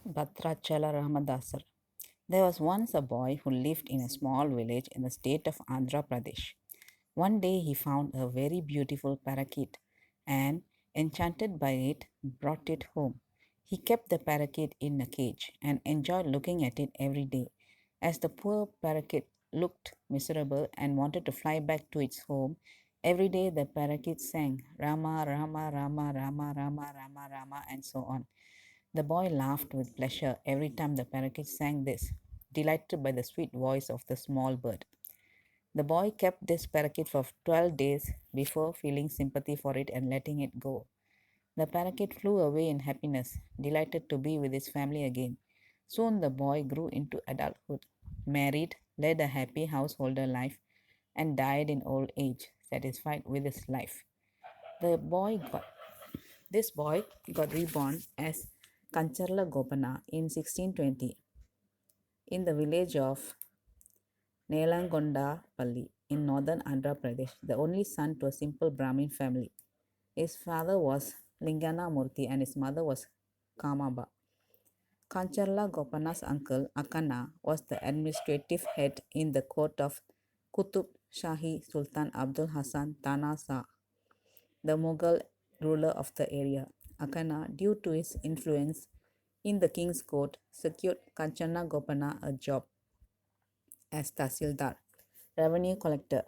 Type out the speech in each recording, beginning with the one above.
Badrachalam Ramadasar. There was once a boy who lived in a small village in the state of Andhra Pradesh. One day he found a very beautiful parakeet and, enchanted by it, brought it home. He kept the parakeet in a cage and enjoyed looking at it every day. As the poor parakeet looked miserable and wanted to fly back to its home, every day the parakeet sang Rama, Rama, Rama, Rama, Rama, Rama, Rama, and so on. The boy laughed with pleasure every time the parakeet sang this, delighted by the sweet voice of the small bird. The boy kept this parakeet for 12 days before feeling sympathy for it and letting it go. The parakeet flew away in happiness, delighted to be with his family again. Soon the boy grew into adulthood, married, led a happy householder life, and died in old age, satisfied with his life. The boy got this boy got reborn as Kancharla Gopana in 1620 in the village of Nelangondapalli in northern Andhra Pradesh, the only son to a simple Brahmin family. His father was Lingana Murthy and his mother was Kamaba. Kancharla Gopana's uncle Akana was the administrative head in the court of Qutub Shahi Sultan Abdul Hassan Tana Shah, the Mughal ruler of the area. Akana, due to his influence in the king's court, secured Kanchana Gopana a job as Tahsildar, revenue collector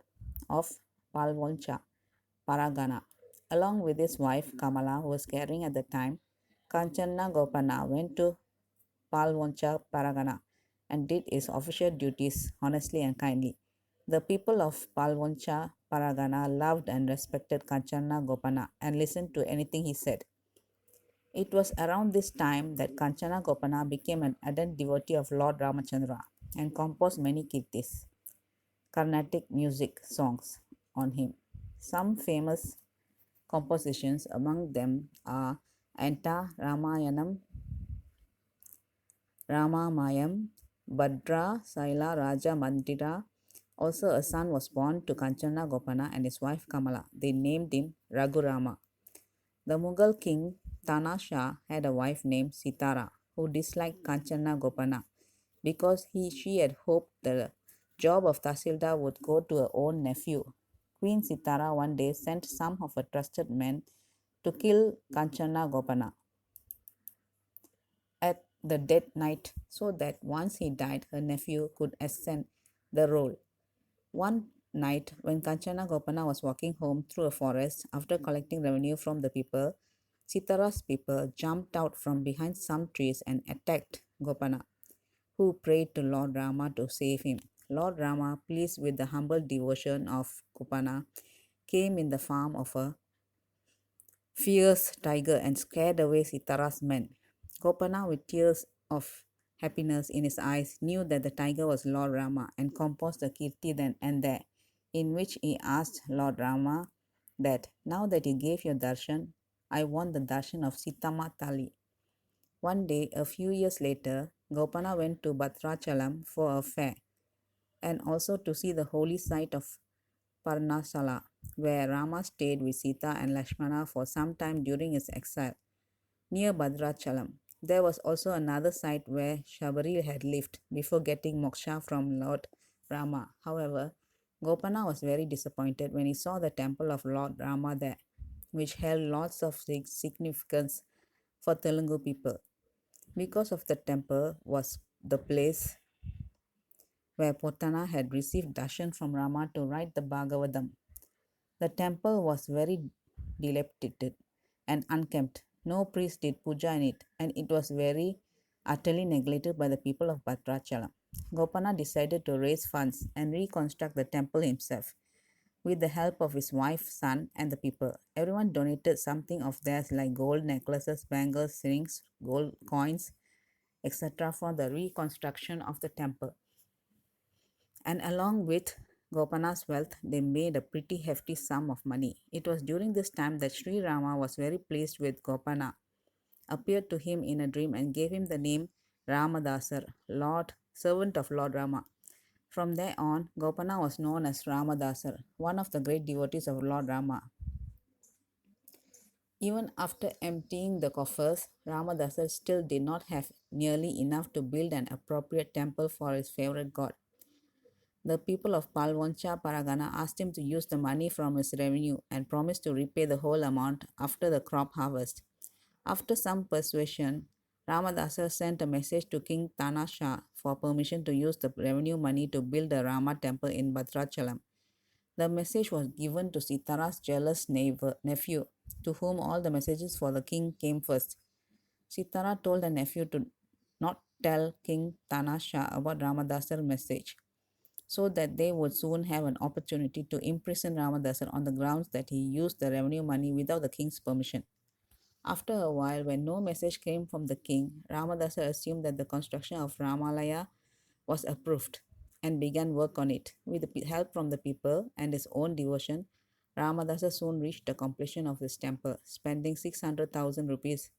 of Palwoncha, Paragana. Along with his wife Kamala, who was carrying at the time, Kanchana Gopana went to Palwoncha, Paragana and did his official duties honestly and kindly. The people of Palwoncha, Paragana loved and respected Kanchana Gopana and listened to anything he said. It was around this time that Kanchana Gopana became an ardent devotee of Lord Ramachandra and composed many kirtis, Carnatic music songs on him. Some famous compositions among them are Anta Ramayanam, Ramamayam, Badra, Saila Raja Mandira. Also, a son was born to Kanchana Gopana and his wife Kamala. They named him Raghurama. The Mughal king Tana Shah had a wife named Sitara who disliked Kanchana Gopana because she had hoped the job of Tahsildar would go to her own nephew. Queen Sitara one day sent some of her trusted men to kill Kanchana Gopana at the dead night so that once he died, her nephew could ascend the role. One night, when Kanchana Gopana was walking home through a forest after collecting revenue from the people, Sitara's people jumped out from behind some trees and attacked Gopana, who prayed to Lord Rama to save him. Lord Rama, pleased with the humble devotion of Gopana, came in the form of a fierce tiger and scared away Sitara's men. Gopana, with tears of happiness in his eyes, knew that the tiger was Lord Rama and composed a kirti then and there, in which he asked Lord Rama that now that you gave your darshan, I want the darshan of Sitama Tali. One day, a few years later, Gopana went to Badrachalam for a fair and also to see the holy site of Parnasala, where Rama stayed with Sita and Lakshmana for some time during his exile. Near Badrachalam, there was also another site where Shabari had lived before getting moksha from Lord Rama. However, Gopana was very disappointed when he saw the temple of Lord Rama there, which held lots of significance for Telugu people. Because of the temple was the place where Potana had received darshan from Rama to write the Bhagavatam. The temple was very dilapidated and unkempt. No priest did puja in it, and it was very utterly neglected by the people of Bhadrachalam. Gopana decided to raise funds and reconstruct the temple himself with the help of his wife, son, and the people. Everyone donated something of theirs like gold necklaces, bangles, rings, gold coins, etc. for the reconstruction of the temple. And along with Gopana's wealth, they made a pretty hefty sum of money. It was during this time that Sri Rama was very pleased with Gopana, appeared to him in a dream and gave him the name Ramadasar, Lord, servant of Lord Rama. From there on, Gopana was known as Ramadasar, one of the great devotees of Lord Rama. Even after emptying the coffers, Ramadasa still did not have nearly enough to build an appropriate temple for his favorite god. The people of Palwancha Paragana asked him to use the money from his revenue and promised to repay the whole amount after the crop harvest. After some persuasion, Ramadasa sent a message to King Tana Shah for permission to use the revenue money to build a Rama temple in Badrachalam. The message was given to Sitara's jealous nephew, to whom all the messages for the king came first. Sitara told the nephew to not tell King Tana Shah about Ramadasar's message, so that they would soon have an opportunity to imprison Ramadasar on the grounds that he used the revenue money without the king's permission. After a while, when no message came from the king, Ramadasa assumed that the construction of Ramalaya was approved and began work on it. With the help from the people and his own devotion, Ramadasa soon reached the completion of his temple, spending 600,000 rupees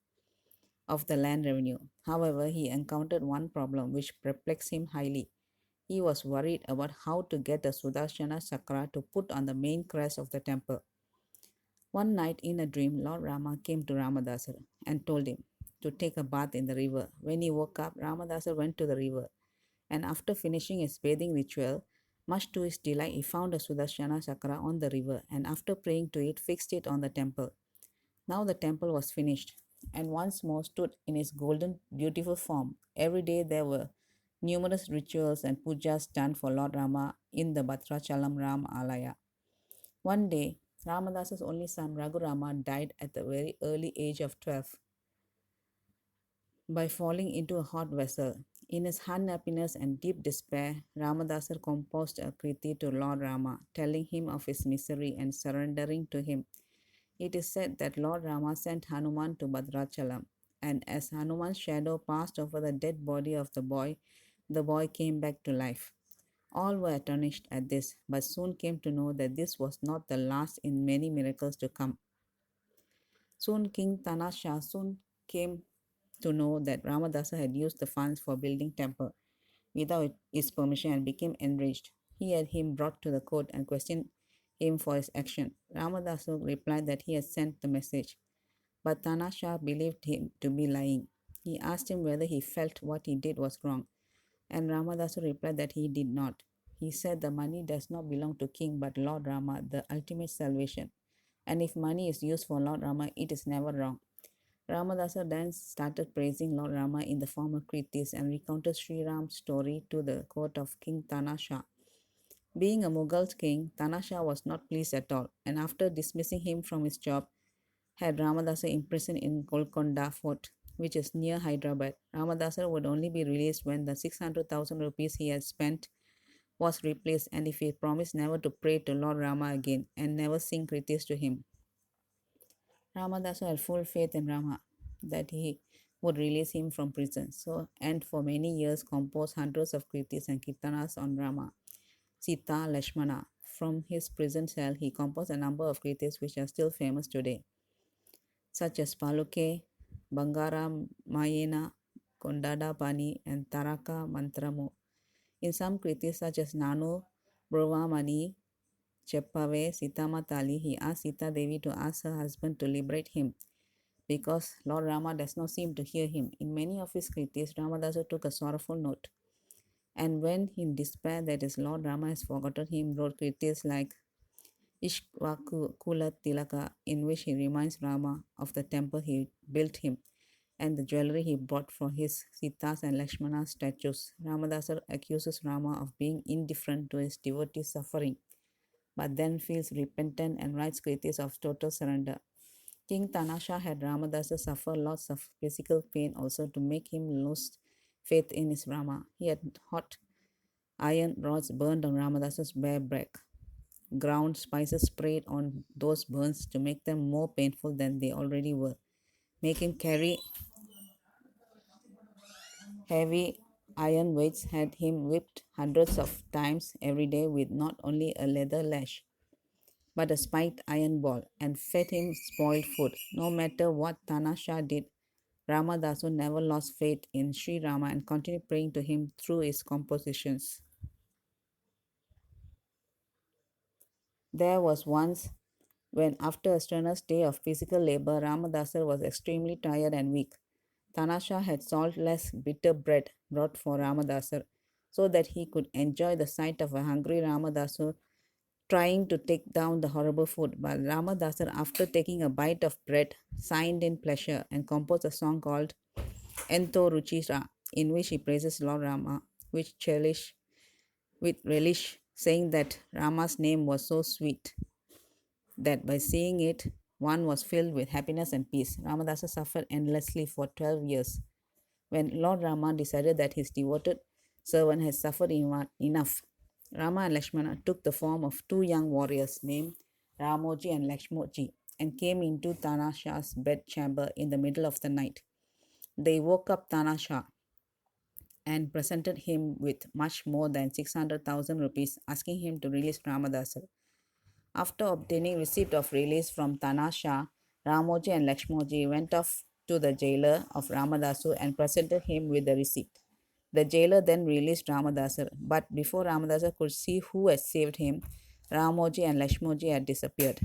of the land revenue. However, he encountered one problem which perplexed him highly. He was worried about how to get the Sudarshana Chakra to put on the main crest of the temple. One night in a dream, Lord Rama came to Ramadasar and told him to take a bath in the river. When he woke up, Ramadasar went to the river, and after finishing his bathing ritual, much to his delight, he found a Sudarshana Chakra on the river, and after praying to it, fixed it on the temple. Now the temple was finished, and once more stood in its golden, beautiful form. Every day there were numerous rituals and pujas done for Lord Rama in the Badrachalam Ram Alaya. One day, Ramadasa's only son Raghurama died at the very early age of 12 by falling into a hot vessel. In his unhappiness and deep despair, Ramadasa composed a kriti to Lord Rama, telling him of his misery and surrendering to him. It is said that Lord Rama sent Hanuman to Badrachalam, and as Hanuman's shadow passed over the dead body of the boy came back to life. All were astonished at this, but soon came to know that this was not the last in many miracles to come. Soon King Tanasha soon came to know that Ramadasa had used the funds for building temple without his permission and became enraged. He had him brought to the court and questioned him for his action. Ramadasa replied that he had sent the message, but Tanasha believed him to be lying. He asked him whether he felt what he did was wrong, and Ramadasa replied that he did not. He said the money does not belong to king but Lord Rama, the ultimate salvation. And if money is used for Lord Rama, it is never wrong. Ramadasa then started praising Lord Rama in the form of Kritis and recounted Sri Ram's story to the court of King Tanasha. Being a Mughal king, Tanasha was not pleased at all, and after dismissing him from his job, had Ramadasa imprisoned in Golconda Fort, which is near Hyderabad. Ramadasa would only be released when the 600,000 rupees he had spent was replaced and if he promised never to pray to Lord Rama again and never sing kritis to him. Ramadasa had full faith in Rama that he would release him from prison. So, and for many years composed hundreds of kritis and kirtanas on Rama, Sita, Lakshmana. From his prison cell, he composed a number of kritis which are still famous today, such as Paluke, Bangara Mayena, Kondada Pani, and Taraka Mantramu. In some kritis, such as Nanu, Brovamani, Cheppave, Sitama Tali, he asked Sita Devi to ask her husband to liberate him because Lord Rama does not seem to hear him. In many of his kritis, Ramadasa took a sorrowful note. And when in despair that his Lord Rama has forgotten him, wrote kritis like Ishkvaku Kula Tilaka, in which he reminds Rama of the temple he built him and the jewelry he bought for his Sita's and Lakshmana's statues. Ramadasa accuses Rama of being indifferent to his devotees' suffering, but then feels repentant and writes kritis of total surrender. King Tanasha had Ramadasa suffer lots of physical pain also to make him lose faith in his Rama. He had hot iron rods burned on Ramadasa's bare back, ground spices sprayed on those burns to make them more painful than they already were, make him carry heavy iron weights, had him whipped hundreds of times every day with not only a leather lash but a spiked iron ball, and fed him spoiled food. No matter what Tanasha did, Ramadasu never lost faith in Sri Rama and continued praying to him through his compositions. There was once when, after a strenuous day of physical labor, Ramadasar was extremely tired and weak. Tanasha had saltless, bitter bread brought for Ramadasar so that he could enjoy the sight of a hungry Ramadasar trying to take down the horrible food. But Ramadasar, after taking a bite of bread, sighed in pleasure and composed a song called Ento Ruchira, in which he praises Lord Rama, which cherish with relish, saying that Rama's name was so sweet that by seeing it, one was filled with happiness and peace. Ramadasa suffered endlessly for 12 years. When Lord Rama decided that his devoted servant had suffered enough, Rama and Lakshmana took the form of two young warriors named Ramoji and Lakshmoji and came into Tanasha's bedchamber in the middle of the night. They woke up Tanasha and presented him with much more than 600,000 rupees, asking him to release Ramadasa. After obtaining receipt of release from Tanasha, Ramoji and Lakshmoji went off to the jailer of Ramadasu and presented him with the receipt. The jailer then released Ramadasar, but before Ramadasar could see who had saved him, Ramoji and Lakshmoji had disappeared.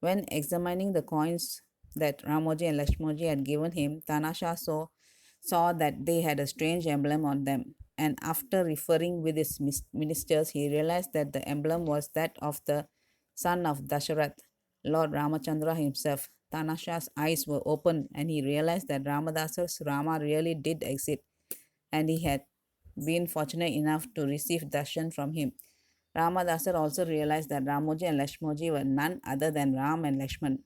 When examining the coins that Ramoji and Lakshmoji had given him, Tanasha saw that they had a strange emblem on them, and after referring with his ministers, he realized that the emblem was that of the son of Dasharath, Lord Ramachandra himself. Tanasha's eyes were opened and he realized that Ramadasar's Rama really did exist and he had been fortunate enough to receive darshan from him. Ramadasar also realized that Ramoji and Lakshmoji were none other than Ram and Lakshman,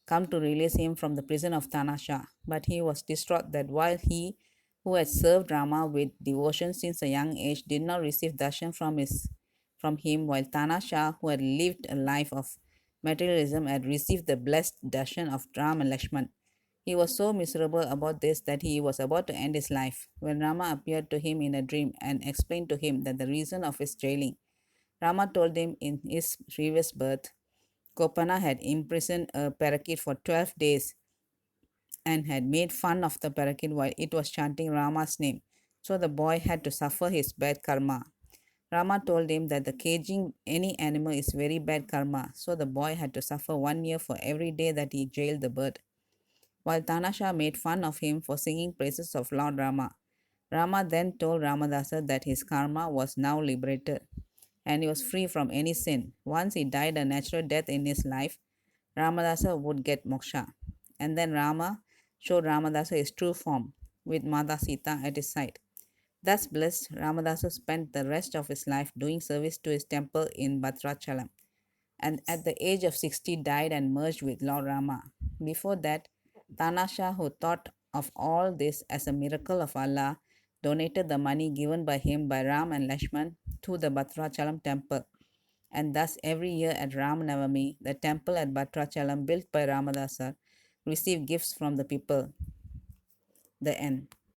come to release him from the prison of Tanasha. But he was distraught that while he, who had served Rama with devotion since a young age, did not receive darshan from him, while Tanasha, who had lived a life of materialism, had received the blessed darshan of Ram and Lakshman. He was so miserable about this that he was about to end his life when Rama appeared to him in a dream and explained to him that the reason of his jailing. Rama told him in his previous birth, Kopana had imprisoned a parakeet for 12 days and had made fun of the parakeet while it was chanting Rama's name. So the boy had to suffer his bad karma. Rama told him that the caging any animal is very bad karma, so the boy had to suffer 1 year for every day that he jailed the bird. While Tanasha made fun of him for singing praises of Lord Rama, Rama then told Ramadasa that his karma was now liberated and he was free from any sin. Once he died a natural death in his life, Ramadasa would get moksha. And then Rama showed Ramadasa his true form with Mata Sita at his side. Thus blessed, Ramadasa spent the rest of his life doing service to his temple in Badrachalam, and at the age of 60 died and merged with Lord Rama. Before that, Tanasha, who thought of all this as a miracle of Allah, donated the money given by him by Ram and Lakshman to the Badrachalam temple. And thus every year at Ram Navami, the temple at Badrachalam built by Ramadasa received gifts from the people. The end.